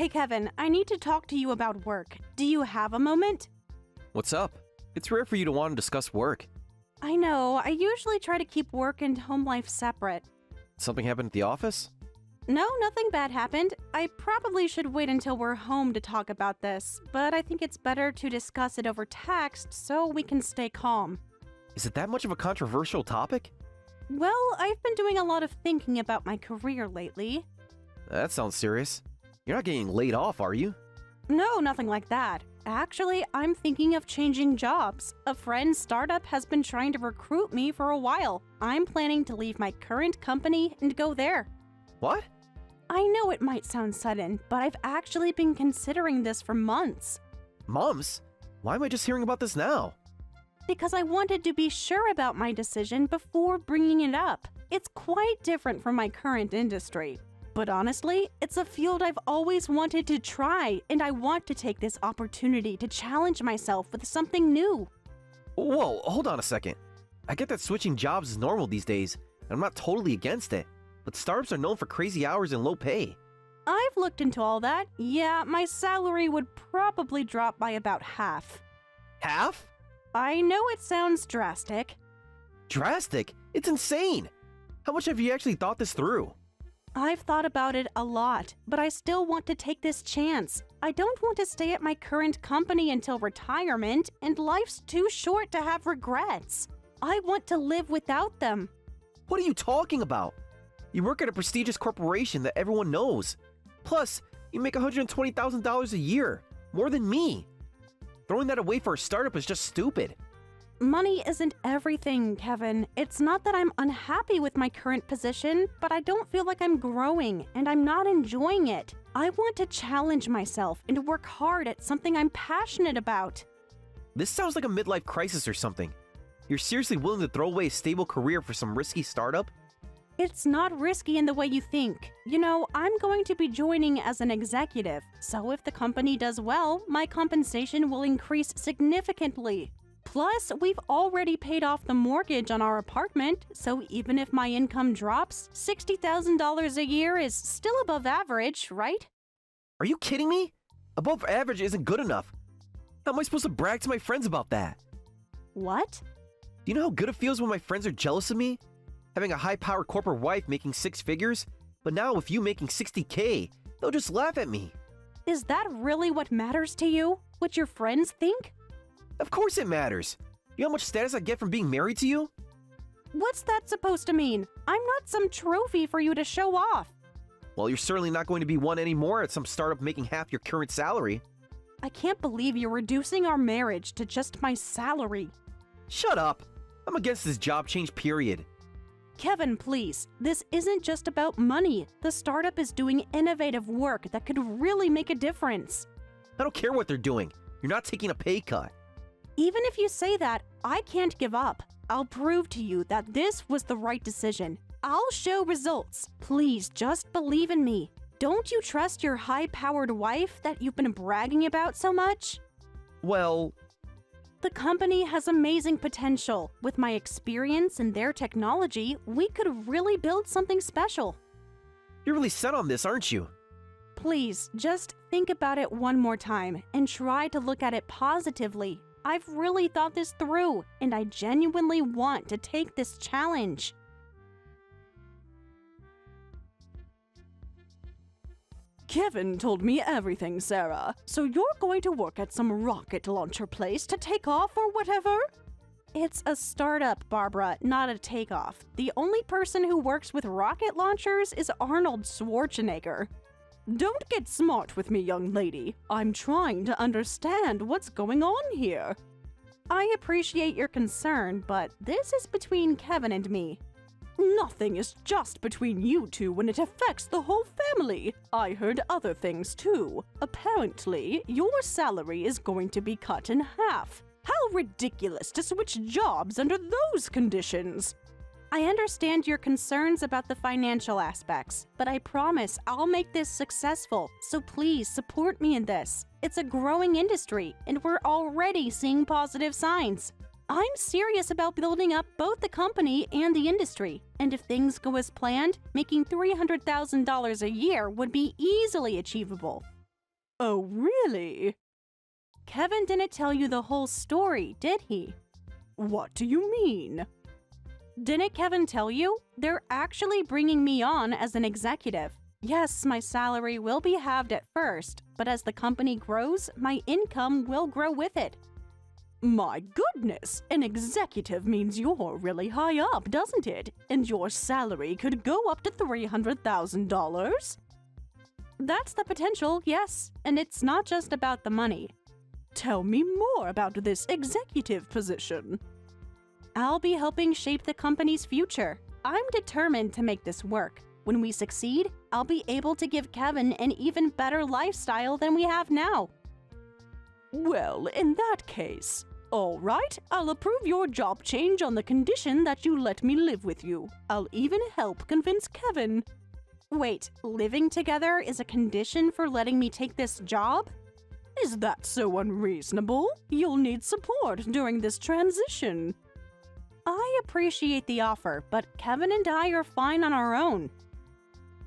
Hey Kevin, I need to talk to you about work. Do you have a moment? What's up? It's rare for you to want to discuss work. I know, I usually try to keep work and home life separate. Something happened at the office? No, nothing bad happened. I probably should wait until we're home to talk about this, but I think it's better to discuss it over text so we can stay calm. Is it that much of a controversial topic? Well, I've been doing a lot of thinking about my career lately. That sounds serious. You're not getting laid off, are you? No, nothing like that. Actually, I'm thinking of changing jobs. A friend's startup has been trying to recruit me for a while. I'm planning to leave my current company and go there. What? I know it might sound sudden, but I've actually been considering this for months. Months? Why am I just hearing about this now? Because I wanted to be sure about my decision before bringing it up. It's quite different from my current industry. But honestly, it's a field I've always wanted to try, and I want to take this opportunity to challenge myself with something new. Whoa, hold on a second. I get that switching jobs is normal these days, and I'm not totally against it. But startups are known for crazy hours and low pay. I've looked into all that. Yeah, my salary would probably drop by about half. Half? I know it sounds drastic. Drastic? It's insane! How much have you actually thought this through? I've thought about it a lot, but I still want to take this chance. I don't want to stay at my current company until retirement, and life's too short to have regrets. I want to live without them. What are you talking about? You work at a prestigious corporation that everyone knows. Plus, you make $120,000 a year, more than me. Throwing that away for a startup is just stupid. Money isn't everything, Kevin. It's not that I'm unhappy with my current position, but I don't feel like I'm growing, and I'm not enjoying it. I want to challenge myself and work hard at something I'm passionate about. This sounds like a midlife crisis or something. You're seriously willing to throw away a stable career for some risky startup? It's not risky in the way you think. You know, I'm going to be joining as an executive, so if the company does well, my compensation will increase significantly. Plus, we've already paid off the mortgage on our apartment, so even if my income drops, $60,000 a year is still above average, right? Are you kidding me? Above average isn't good enough. How am I supposed to brag to my friends about that? What? Do you know how good it feels when my friends are jealous of me? Having a high-powered corporate wife making 6 figures, but now with you making $60K, they'll just laugh at me. Is that really what matters to you? What your friends think? Of course it matters. You know how much status I get from being married to you? What's that supposed to mean? I'm not some trophy for you to show off. Well, you're certainly not going to be one anymore at some startup making half your current salary. I can't believe you're reducing our marriage to just my salary. Shut up. I'm against this job change, period. Kevin, please. This isn't just about money. The startup is doing innovative work that could really make a difference. I don't care what they're doing. You're not taking a pay cut. Even if you say that, I can't give up. I'll prove to you that this was the right decision. I'll show results. Please just believe in me. Don't you trust your high-powered wife that you've been bragging about so much? Well, the company has amazing potential. With my experience and their technology, we could really build something special. You're really set on this, aren't you? Please, just think about it one more time and try to look at it positively. I've really thought this through, and I genuinely want to take this challenge. Kevin told me everything, Sarah. So you're going to work at some rocket launcher place to take off or whatever? It's a startup, Barbara, not a takeoff. The only person who works with rocket launchers is Arnold Schwarzenegger. Don't get smart with me, young lady. I'm trying to understand what's going on here. I appreciate your concern, but this is between Kevin and me. Nothing is just between you two when it affects the whole family. I heard other things too. Apparently, your salary is going to be cut in half. How ridiculous to switch jobs under those conditions! I understand your concerns about the financial aspects, but I promise I'll make this successful, so please support me in this. It's a growing industry, and we're already seeing positive signs. I'm serious about building up both the company and the industry, and if things go as planned, making $300,000 a year would be easily achievable. Oh, really? Kevin didn't tell you the whole story, did he? What do you mean? Didn't Kevin tell you? They're actually bringing me on as an executive. Yes, my salary will be halved at first, but as the company grows, my income will grow with it. My goodness, an executive means you're really high up, doesn't it? And your salary could go up to $300,000? That's the potential, yes, and it's not just about the money. Tell me more about this executive position. I'll be helping shape the company's future. I'm determined to make this work. When we succeed, I'll be able to give Kevin an even better lifestyle than we have now. Well, in that case, all right, I'll approve your job change on the condition that you let me live with you. I'll even help convince Kevin. Wait, living together is a condition for letting me take this job? Is that so unreasonable? You'll need support during this transition. I appreciate the offer, but Kevin and I are fine on our own.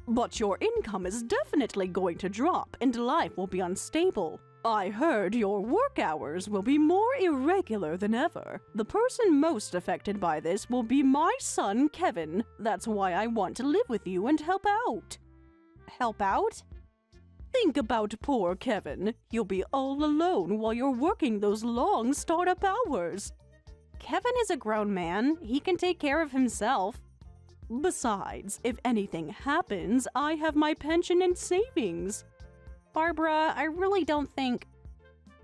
But your income is definitely going to drop and life will be unstable. I heard your work hours will be more irregular than ever. The person most affected by this will be my son, Kevin. That's why I want to live with you and help out. Help out? Think about poor Kevin. He'll be all alone while you're working those long startup hours. Kevin is a grown man. He can take care of himself. Besides, if anything happens, I have my pension and savings. Barbara, I really don't think...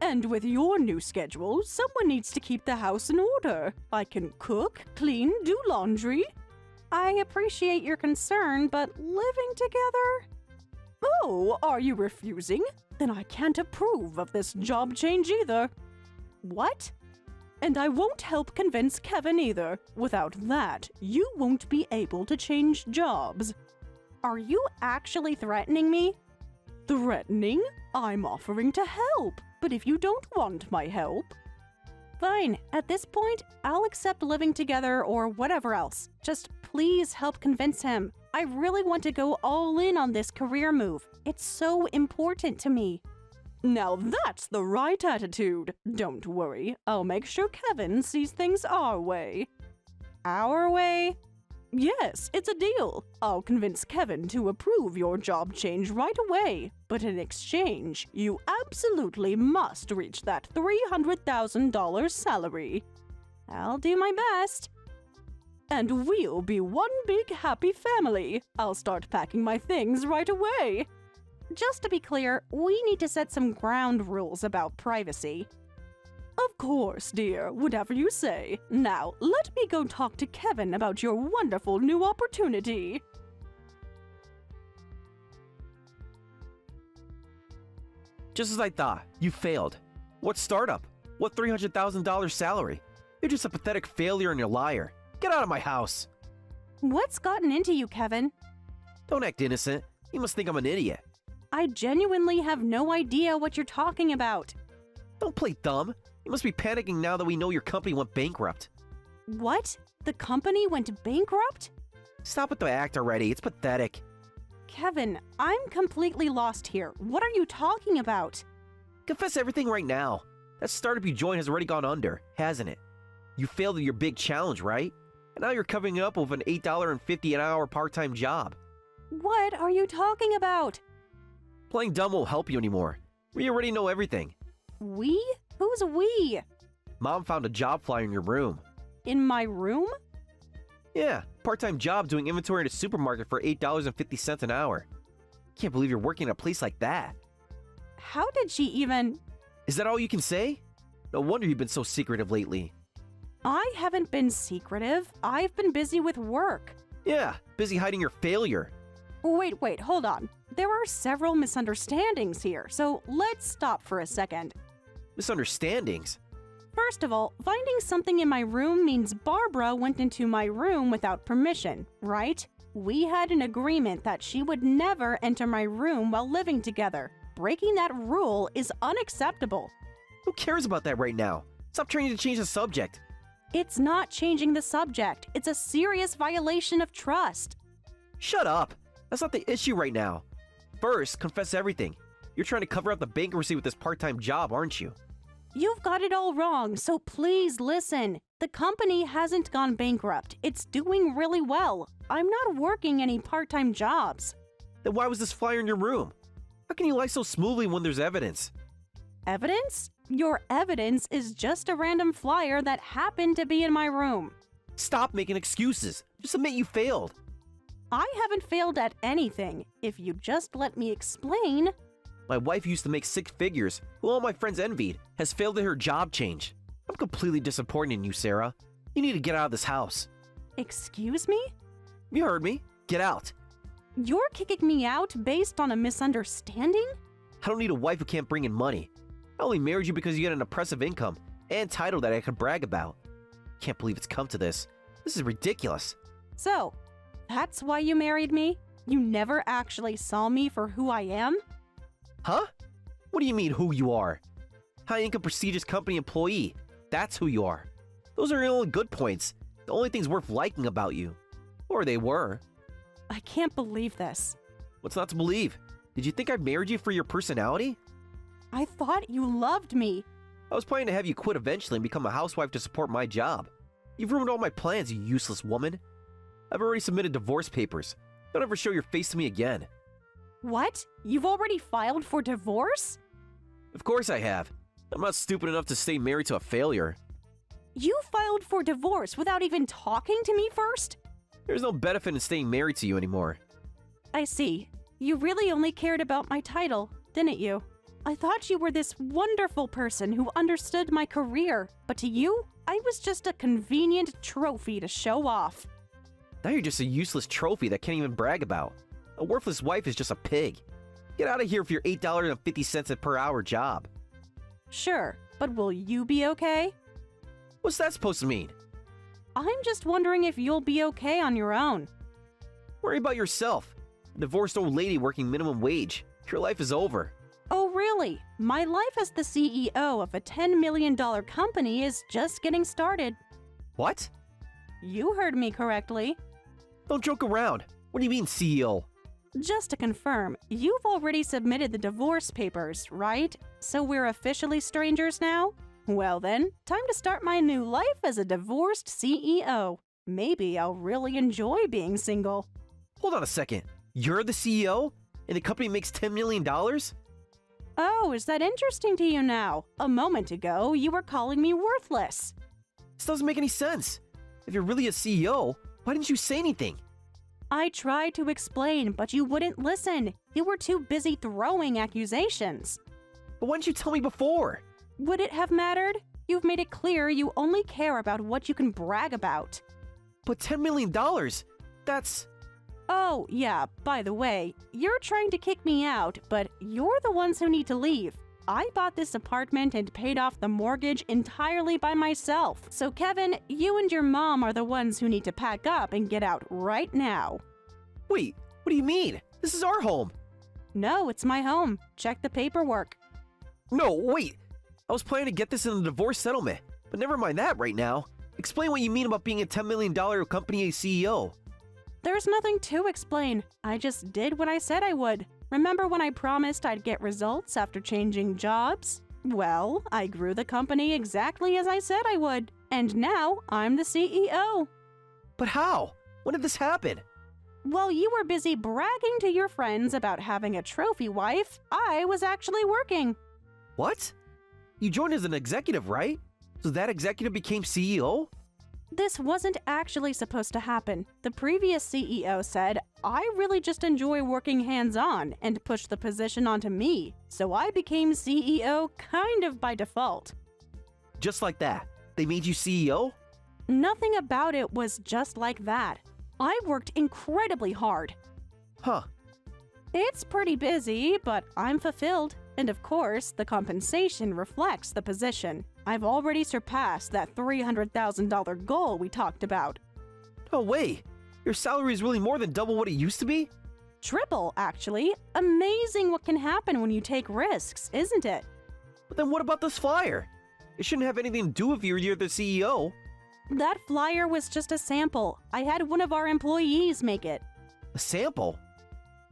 And with your new schedule, someone needs to keep the house in order. I can cook, clean, do laundry. I appreciate your concern, but living together? Oh, are you refusing? Then I can't approve of this job change either. What? And I won't help convince Kevin either. Without that, you won't be able to change jobs. Are you actually threatening me? Threatening? I'm offering to help. But if you don't want my help... Fine. At this point, I'll accept living together or whatever else. Just please help convince him. I really want to go all in on this career move. It's so important to me. Now that's the right attitude. Don't worry, I'll make sure Kevin sees things our way. Our way? Yes, it's a deal. I'll convince Kevin to approve your job change right away. But in exchange, you absolutely must reach that $300,000 salary. I'll do my best. And we'll be one big happy family. I'll start packing my things right away. Just to be clear, we need to set some ground rules about privacy. Of course, dear, whatever you say. Now, let me go talk to Kevin about your wonderful new opportunity. Just as I thought, you failed. What startup? What $300,000 salary? You're just a pathetic failure and you're a liar. Get out of my house. What's gotten into you, Kevin? Don't act innocent. You must think I'm an idiot. I genuinely have no idea what you're talking about. Don't play dumb. You must be panicking now that we know your company went bankrupt. What? The company went bankrupt? Stop with the act already. It's pathetic. Kevin, I'm completely lost here. What are you talking about? Confess everything right now. That startup you joined has already gone under, hasn't it? You failed at your big challenge, right? And now you're covering it up with an $8.50 an hour part-time job. What are you talking about? Playing dumb won't help you anymore. We already know everything. We? Who's we? Mom found a job flyer in your room. In my room? Yeah, part-time job doing inventory in a supermarket for $8.50 an hour. Can't believe you're working at a place like that. How did she even... Is that all you can say? No wonder you've been so secretive lately. I haven't been secretive. I've been busy with work. Yeah, busy hiding your failure. Wait, hold on. There are several misunderstandings here, so let's stop for a second. Misunderstandings? First of all, finding something in my room means Barbara went into my room without permission, right? We had an agreement that she would never enter my room while living together. Breaking that rule is unacceptable. Who cares about that right now? Stop trying to change the subject. It's not changing the subject. It's a serious violation of trust. Shut up. That's not the issue right now. First, confess everything. You're trying to cover up the bankruptcy with this part-time job, aren't you? You've got it all wrong, so please listen. The company hasn't gone bankrupt. It's doing really well. I'm not working any part-time jobs. Then why was this flyer in your room? How can you lie so smoothly when there's evidence? Evidence? Your evidence is just a random flyer that happened to be in my room. Stop making excuses. Just admit you failed. I haven't failed at anything. If you just let me explain. My wife used to make six figures, who all my friends envied, has failed at her job change. I'm completely disappointed in you, Sarah. You need to get out of this house. Excuse me? You heard me. Get out. You're kicking me out based on a misunderstanding? I don't need a wife who can't bring in money. I only married you because you get an impressive income and title that I could brag about. Can't believe it's come to this. This is ridiculous. So, that's why you married me? You never actually saw me for who I am? Huh? What do you mean who you are? High-income prestigious company employee. That's who you are. Those are your only good points. The only things worth liking about you. Or they were. I can't believe this. What's not to believe? Did you think I married you for your personality? I thought you loved me. I was planning to have you quit eventually and become a housewife to support my job. You've ruined all my plans, you useless woman. I've already submitted divorce papers. Don't ever show your face to me again. What? You've already filed for divorce? Of course I have. I'm not stupid enough to stay married to a failure. You filed for divorce without even talking to me first? There's no benefit in staying married to you anymore. I see. You really only cared about my title, didn't you? I thought you were this wonderful person who understood my career, but to you, I was just a convenient trophy to show off. Now you're just a useless trophy that can't even brag about. A worthless wife is just a pig. Get out of here for your $8.50 per hour job. Sure, but will you be okay? What's that supposed to mean? I'm just wondering if you'll be okay on your own. Worry about yourself. A divorced old lady working minimum wage. Your life is over. Oh, really? My life as the CEO of a $10 million company is just getting started. What? You heard me correctly. Don't joke around. What do you mean, CEO? Just to confirm, you've already submitted the divorce papers, right? So we're officially strangers now? Well then, time to start my new life as a divorced CEO. Maybe I'll really enjoy being single. Hold on a second. You're the CEO? And the company makes $10 million? Oh, is that interesting to you now? A moment ago, you were calling me worthless. This doesn't make any sense. If you're really a CEO, why didn't you say anything? I tried to explain, but you wouldn't listen. You were too busy throwing accusations. But why didn't you tell me before? Would it have mattered? You've made it clear you only care about what you can brag about. But $10 million? That's... Oh, yeah, by the way, you're trying to kick me out, but you're the ones who need to leave. I bought this apartment and paid off the mortgage entirely by myself. So Kevin, you and your mom are the ones who need to pack up and get out right now. Wait, what do you mean? This is our home. No, it's my home. Check the paperwork. No, wait. I was planning to get this in the divorce settlement, but never mind that right now. Explain what you mean about being a $10 million company CEO. There's nothing to explain. I just did what I said I would. Remember when I promised I'd get results after changing jobs? Well, I grew the company exactly as I said I would. And now I'm the CEO. But how? When did this happen? While you were busy bragging to your friends about having a trophy wife, I was actually working. What? You joined as an executive, right? So that executive became CEO? This wasn't actually supposed to happen. The previous CEO said, I really just enjoy working hands-on and pushed the position onto me, so I became CEO kind of by default. Just like that? They made you CEO? Nothing about it was just like that. I worked incredibly hard. Huh. It's pretty busy, but I'm fulfilled. And of course, the compensation reflects the position. I've already surpassed that $300,000 goal we talked about. No way! Your salary is really more than double what it used to be? Triple, actually. Amazing what can happen when you take risks, isn't it? But then what about this flyer? It shouldn't have anything to do with you, you're the CEO. That flyer was just a sample. I had one of our employees make it. A sample?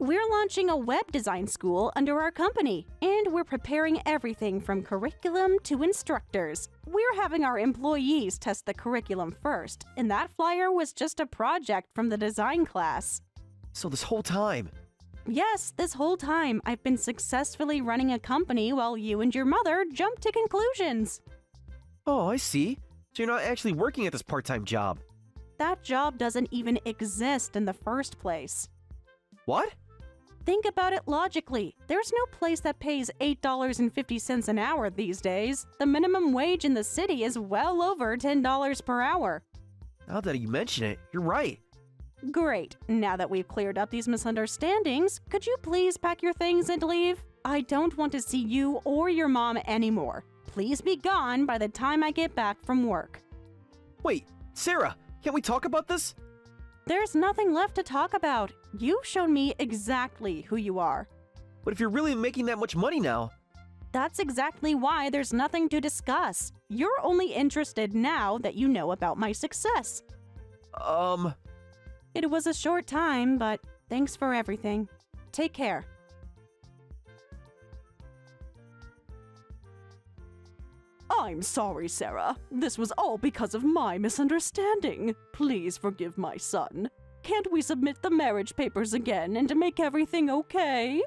We're launching a web design school under our company, and we're preparing everything from curriculum to instructors. We're having our employees test the curriculum first, and that flyer was just a project from the design class. So this whole time, Yes, this whole time I've been successfully running a company while you and your mother jumped to conclusions. oh, I see. So you're not actually working at this part-time job. That job doesn't even exist in the first place. What? Think about it logically. There's no place that pays $8.50 an hour these days. The minimum wage in the city is well over $10 per hour. Now that you mention it, you're right. Great. Now that we've cleared up these misunderstandings, could you please pack your things and leave? I don't want to see you or your mom anymore. Please be gone by the time I get back from work. Wait, Sarah, can't we talk about this? There's nothing left to talk about. You've shown me exactly who you are. But if you're really making that much money now, That's exactly why there's nothing to discuss. You're only interested now that you know about my success. It was a short time, but thanks for everything. Take care. I'm sorry, Sarah. This was all because of my misunderstanding. Please forgive my son. Can't we submit the marriage papers again and make everything okay?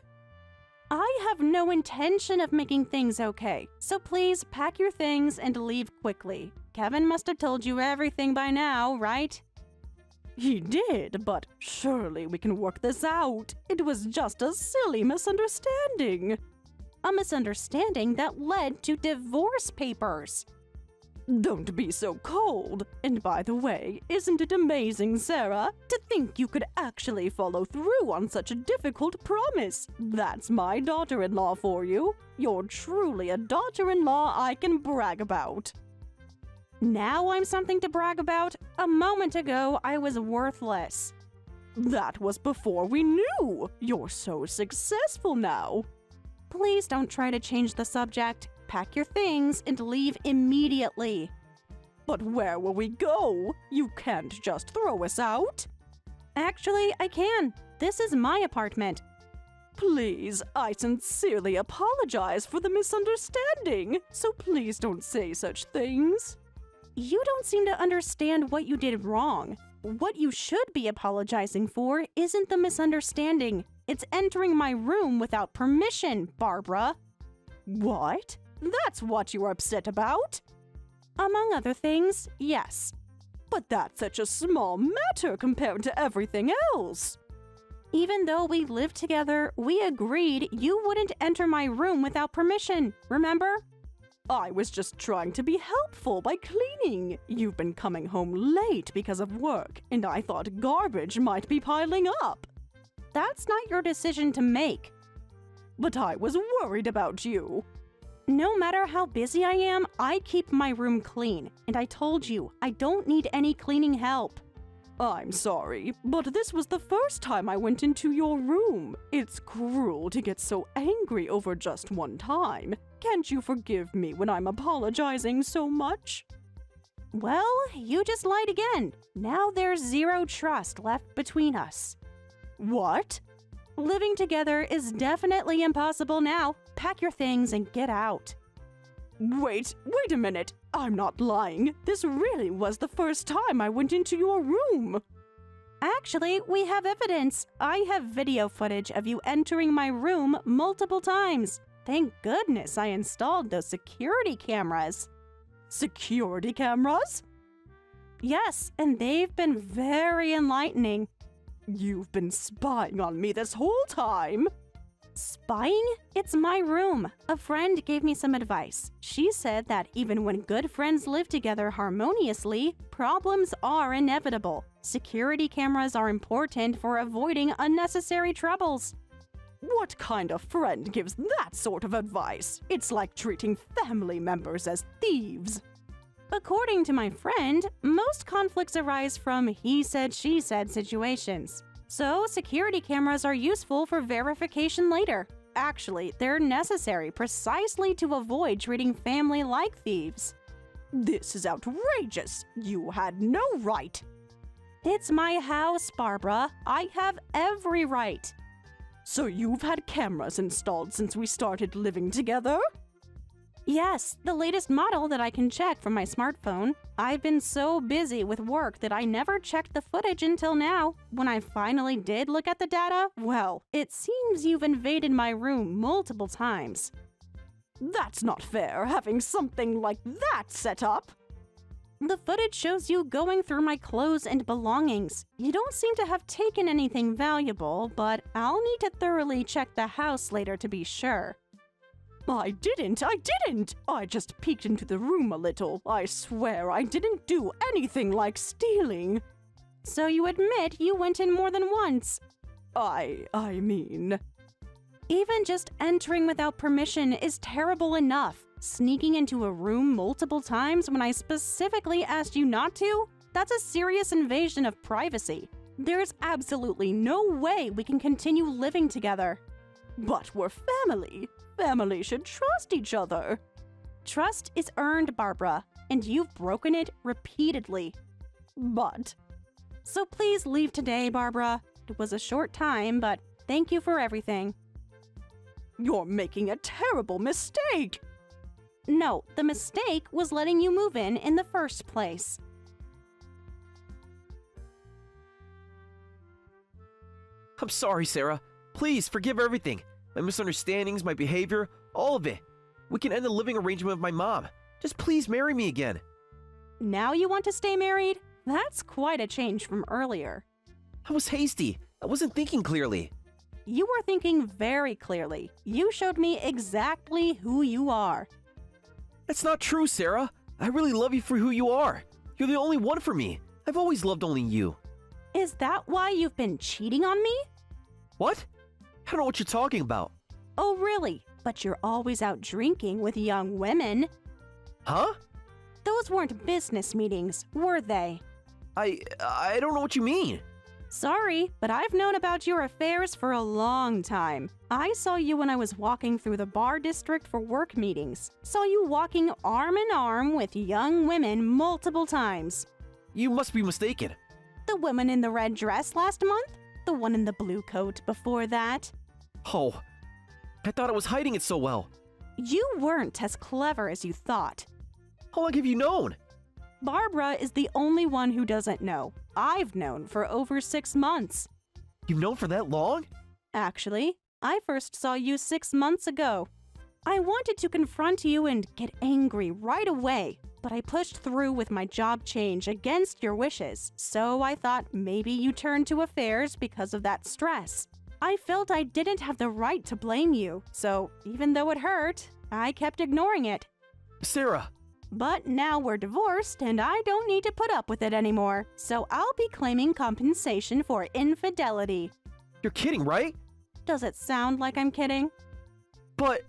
I have no intention of making things okay, so please pack your things and leave quickly. Kevin must have told you everything by now, right? He did, but surely we can work this out. It was just a silly misunderstanding. A misunderstanding that led to divorce papers. Don't be so cold. And by the way, isn't it amazing, Sarah, to think you could actually follow through on such a difficult promise? That's my daughter-in-law for you. You're truly a daughter-in-law I can brag about. Now I'm something to brag about? A moment ago, I was worthless. That was before we knew. You're so successful now. Please don't try to change the subject. Pack your things and leave immediately. But where will we go? You can't just throw us out. Actually, I can. This is my apartment. Please, I sincerely apologize for the misunderstanding, so please don't say such things. You don't seem to understand what you did wrong. What you should be apologizing for isn't the misunderstanding. It's entering my room without permission, Barbara. What? That's what you're upset about? Among other things, yes. But that's such a small matter compared to everything else. Even though we lived together, we agreed you wouldn't enter my room without permission, remember? I was just trying to be helpful by cleaning. You've been coming home late because of work, and I thought garbage might be piling up. That's not your decision to make. But I was worried about you. No matter how busy I am, I keep my room clean, and I told you, I don't need any cleaning help. I'm sorry, but this was the first time I went into your room. It's cruel to get so angry over just one time. Can't you forgive me when I'm apologizing so much? Well, you just lied again. Now there's zero trust left between us. What? Living together is definitely impossible now. Pack your things and get out. Wait a minute. I'm not lying. This really was the first time I went into your room. Actually, we have evidence. I have video footage of you entering my room multiple times. Thank goodness I installed those security cameras. Security cameras? Yes, and they've been very enlightening. You've been spying on me this whole time. Spying? It's my room. A friend gave me some advice. She said that even when good friends live together harmoniously, problems are inevitable. Security cameras are important for avoiding unnecessary troubles. What kind of friend gives that sort of advice? It's like treating family members as thieves. According to my friend, most conflicts arise from he said, she said situations. So, security cameras are useful for verification later. Actually, they're necessary precisely to avoid treating family like thieves. This is outrageous. You had no right. It's my house, Barbara. I have every right. So you've had cameras installed since we started living together? Yes, the latest model that I can check from my smartphone. I've been so busy with work that I never checked the footage until now. When I finally did look at the data, well, it seems you've invaded my room multiple times. That's not fair, having something like that set up. The footage shows you going through my clothes and belongings. You don't seem to have taken anything valuable, but I'll need to thoroughly check the house later to be sure. I didn't! I just peeked into the room a little. I swear I didn't do anything like stealing. So you admit you went in more than once? I mean... Even just entering without permission is terrible enough. Sneaking into a room multiple times when I specifically asked you not to? That's a serious invasion of privacy. There's absolutely no way we can continue living together. But we're family. Family should trust each other. Trust is earned, Barbara, and you've broken it repeatedly. But... So please leave today, Barbara. It was a short time, but thank you for everything. You're making a terrible mistake! No, the mistake was letting you move in the first place. I'm sorry, Sarah. Please forgive everything. My misunderstandings, my behavior, all of it. We can end the living arrangement with my mom. Just please marry me again. Now you want to stay married? That's quite a change from earlier. I was hasty. I wasn't thinking clearly. You were thinking very clearly. You showed me exactly who you are. That's not true, Sarah. I really love you for who you are. You're the only one for me. I've always loved only you. Is that why you've been cheating on me? What? I don't know what you're talking about. Oh, really? But you're always out drinking with young women. Huh? Those weren't business meetings, were they? I don't know what you mean. Sorry, but I've known about your affairs for a long time. I saw you when I was walking through the bar district for work meetings. Saw you walking arm in arm with young women multiple times. You must be mistaken. The woman in the red dress last month? The one in the blue coat before that? Oh, I thought I was hiding it so well. You weren't as clever as you thought. How long have you known? Barbara is the only one who doesn't know. I've known for over 6 months. You've known for that long? Actually, I first saw you 6 months ago. I wanted to confront you and get angry right away, but I pushed through with my job change against your wishes, so I thought maybe you turned to affairs because of that stress. I felt I didn't have the right to blame you, so even though it hurt, I kept ignoring it. Sarah! But now we're divorced and I don't need to put up with it anymore, so I'll be claiming compensation for infidelity. You're kidding, right? Does it sound like I'm kidding? But...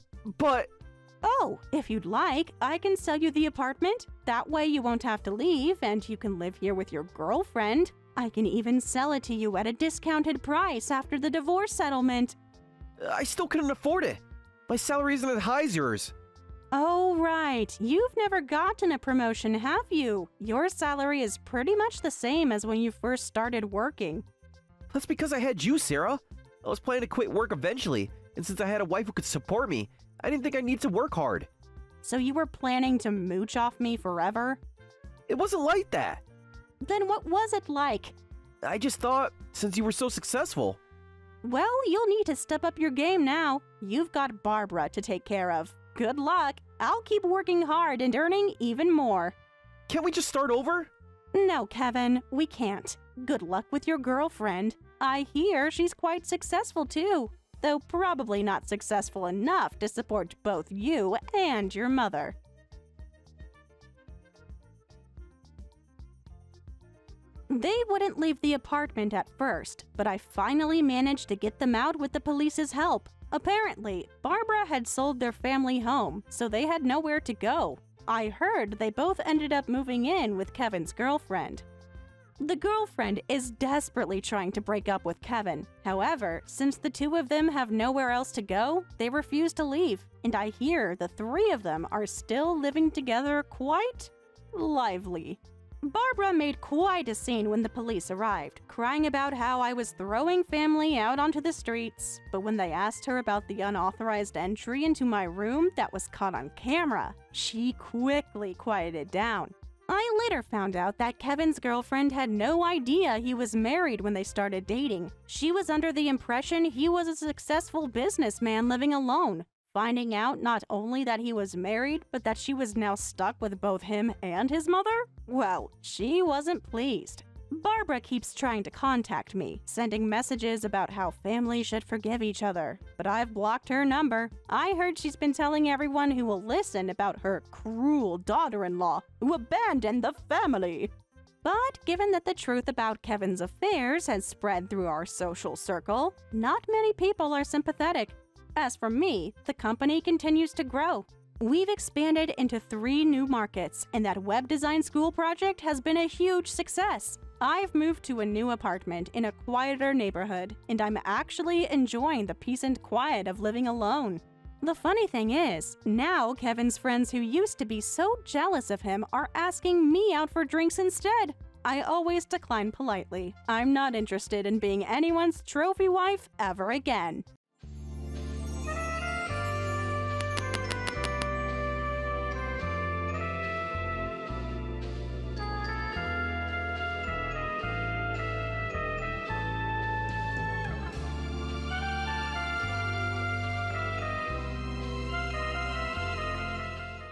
Oh, if you'd like, I can sell you the apartment. That way you won't have to leave and you can live here with your girlfriend. I can even sell it to you at a discounted price after the divorce settlement. I still couldn't afford it. My salary isn't as high as yours. Oh, right. You've never gotten a promotion, have you? Your salary is pretty much the same as when you first started working. That's because I had you, Sarah. I was planning to quit work eventually, and since I had a wife who could support me, I didn't think I needed to work hard. So you were planning to mooch off me forever? It wasn't like that. Then what was it like? I just thought, since you were so successful... Well, you'll need to step up your game now. You've got Barbara to take care of. Good luck. I'll keep working hard and earning even more. Can't we just start over? No, Kevin, we can't. Good luck with your girlfriend. I hear she's quite successful too, though probably not successful enough to support both you and your mother. They wouldn't leave the apartment at first, but I finally managed to get them out with the police's help. Apparently, Barbara had sold their family home, so they had nowhere to go. I heard they both ended up moving in with Kevin's girlfriend. The girlfriend is desperately trying to break up with Kevin. However, since the two of them have nowhere else to go, they refuse to leave, and I hear the three of them are still living together quite lively. Barbara made quite a scene when the police arrived, crying about how I was throwing family out onto the streets. But when they asked her about the unauthorized entry into my room that was caught on camera, she quickly quieted down. I later found out that Kevin's girlfriend had no idea he was married when they started dating. She was under the impression he was a successful businessman living alone. Finding out not only that he was married, but that she was now stuck with both him and his mother? Well, she wasn't pleased. Barbara keeps trying to contact me, sending messages about how families should forgive each other, but I've blocked her number. I heard she's been telling everyone who will listen about her cruel daughter-in-law who abandoned the family. But given that the truth about Kevin's affairs has spread through our social circle, not many people are sympathetic. As for me, the company continues to grow. We've expanded into 3 new markets, and that web design school project has been a huge success. I've moved to a new apartment in a quieter neighborhood, and I'm actually enjoying the peace and quiet of living alone. The funny thing is, now Kevin's friends who used to be so jealous of him are asking me out for drinks instead. I always decline politely. I'm not interested in being anyone's trophy wife ever again.